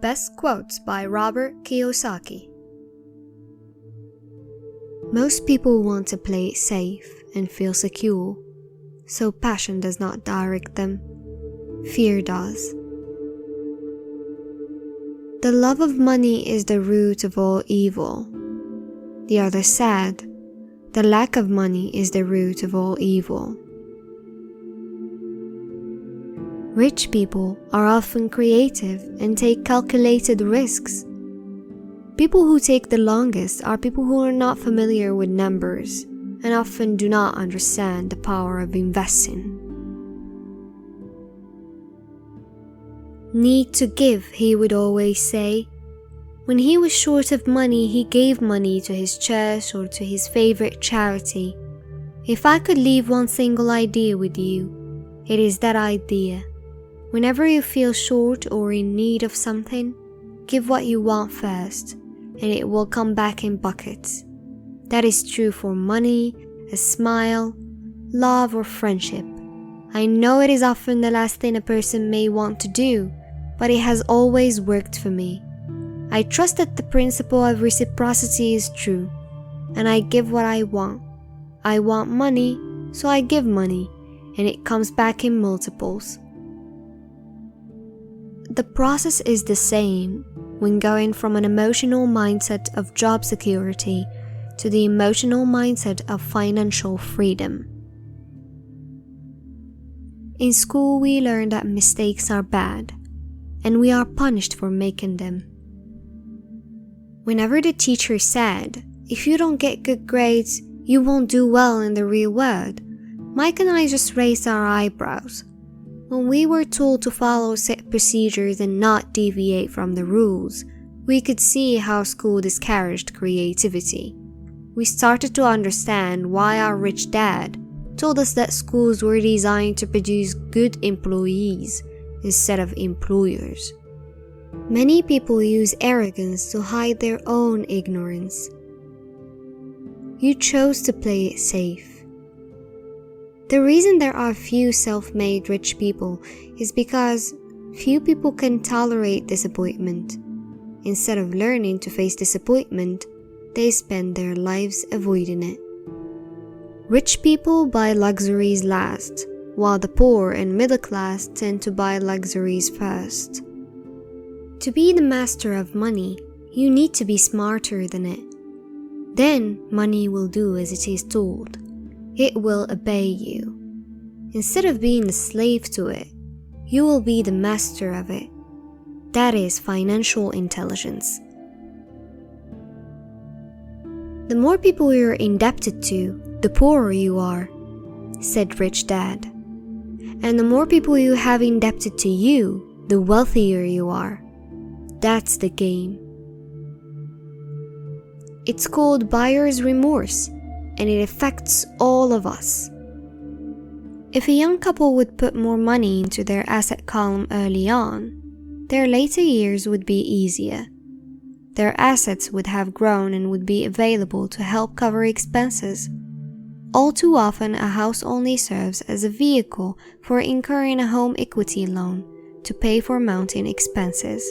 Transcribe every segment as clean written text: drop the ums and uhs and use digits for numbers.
Best quotes by Robert Kiyosaki. Most people want to play it safe and feel secure, so passion does not direct them. Fear does. The love of money is the root of all evil. The other said, the lack of money is the root of all evil. Rich people are often creative and take calculated risks. People who take the longest are people who are not familiar with numbers and often do not understand the power of investing. Need to give, he would always say. When he was short of money, he gave money to his church or to his favorite charity. If I could leave one single idea with you, it is that idea. Whenever you feel short or in need of something, give what you want first, and it will come back in buckets. That is true for money, a smile, love, or friendship. I know it is often the last thing a person may want to do, but it has always worked for me. I trust that the principle of reciprocity is true, and I give what I want. I want money, so I give money, and it comes back in multiples. The process is the same when going from an emotional mindset of job security to the emotional mindset of financial freedom. In school, we learn that mistakes are bad, and we are punished for making them. Whenever the teacher said, if you don't get good grades, you won't do well in the real world, Mike and I just raised our eyebrows. When we were told to follow set procedures and not deviate from the rules, we could see how school discouraged creativity. We started to understand why our rich dad told us that schools were designed to produce good employees instead of employers. Many people use arrogance to hide their own ignorance. You chose to play it safe. The reason there are few self-made rich people is because few people can tolerate disappointment. Instead of learning to face disappointment, they spend their lives avoiding it. Rich people buy luxuries last, while the poor and middle class tend to buy luxuries first. To be the master of money, you need to be smarter than it. Then money will do as it is told. It will obey you. Instead of being a slave to it, you will be the master of it. That is financial intelligence. The more people you're indebted to, the poorer you are, said Rich Dad. And the more people you have indebted to you, the wealthier you are. That's the game. It's called buyer's remorse, and it affects all of us. If a young couple would put more money into their asset column early on, their later years would be easier. Their assets would have grown and would be available to help cover expenses. All too often, a house only serves as a vehicle for incurring a home equity loan to pay for mounting expenses.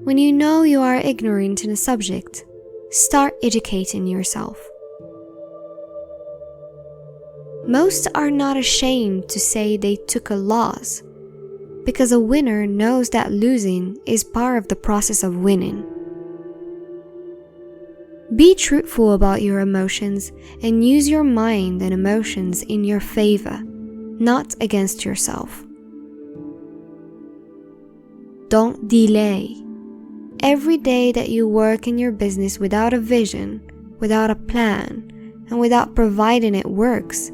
When you know you are ignorant in a subject, start educating yourself. Most are not ashamed to say they took a loss, because a winner knows that losing is part of the process of winning. Be truthful about your emotions and use your mind and emotions in your favor, not against yourself. Don't delay. Every day that you work in your business without a vision, without a plan, and without providing it works,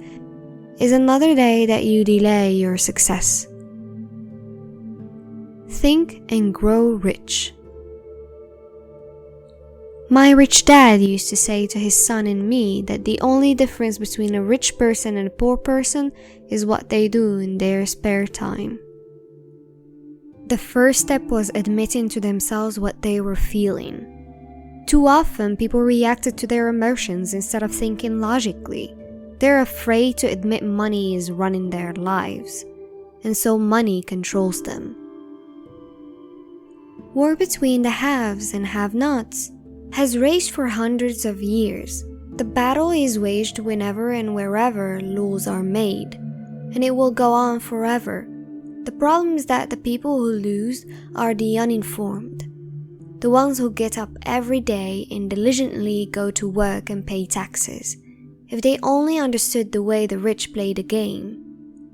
is another day that you delay your success. Think and grow rich. My rich dad used to say to his son and me that the only difference between a rich person and a poor person is what they do in their spare time. The first step was admitting to themselves what they were feeling. Too often, people reacted to their emotions instead of thinking logically. They're afraid to admit money is running their lives, and so money controls them. War between the haves and have-nots has raged for hundreds of years. The battle is waged whenever and wherever laws are made, and it will go on forever. The problem is that the people who lose are the uninformed, the ones who get up every day and diligently go to work and pay taxes. If they only understood the way the rich play the game,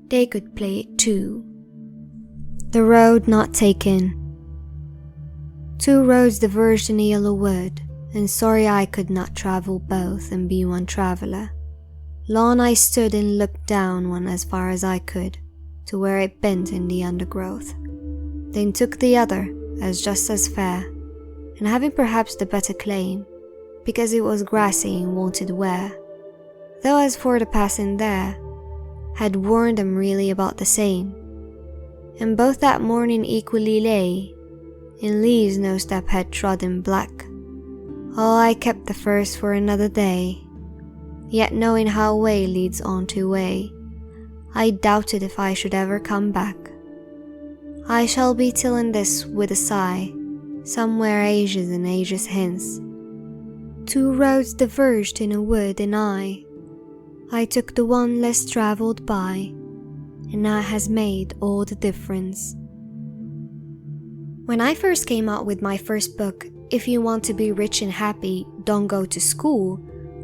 they could play it too. The road not taken. 2 roads diverged in a yellow wood, and sorry I could not travel both and be one traveler. Long I stood and looked down one as far as I could, to where it bent in the undergrowth, then took the other as just as fair, and having perhaps the better claim, because it was grassy and wanted wear. Though as for the passing there, had warned them really about the same, and both that morning equally lay, in leaves no step had trodden black. Oh, I kept the first for another day, yet knowing how way leads on to way, I doubted if I should ever come back. I shall be tilling this with a sigh, somewhere ages and ages hence. 2 roads diverged in a wood, and I took the one less travelled by, and that has made all the difference. When I first came out with my first book, If You Want to Be Rich and Happy, Don't Go to School,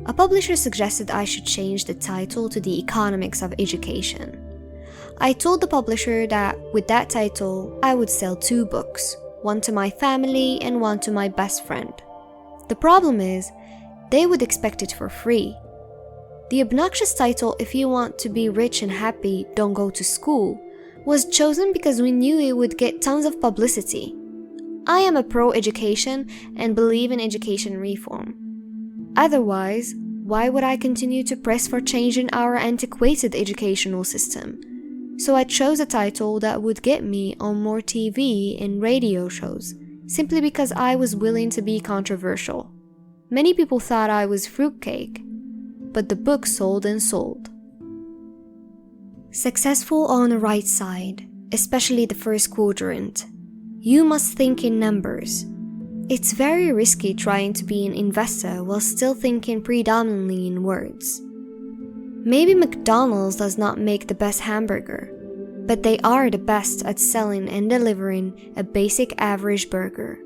a publisher suggested I should change the title to The Economics of Education. I told the publisher that with that title, I would sell 2 books, one to my family and one to my best friend. The problem is, they would expect it for free. The obnoxious title, If You Want to Be Rich and Happy, Don't Go to School, was chosen because we knew it would get tons of publicity. I am a pro-education and believe in education reform. Otherwise, why would I continue to press for change in our antiquated educational system? So I chose a title that would get me on more TV and radio shows, simply because I was willing to be controversial. Many people thought I was fruitcake, but the book sold and sold. Successful on the right side, especially the first quadrant. You must think in numbers. It's very risky trying to be an investor while still thinking predominantly in words. Maybe McDonald's does not make the best hamburger, but they are the best at selling and delivering a basic average burger.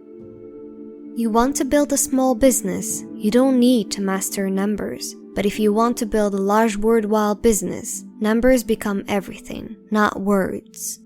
You want to build a small business, you don't need to master numbers. But if you want to build a large worldwide business, numbers become everything, not words.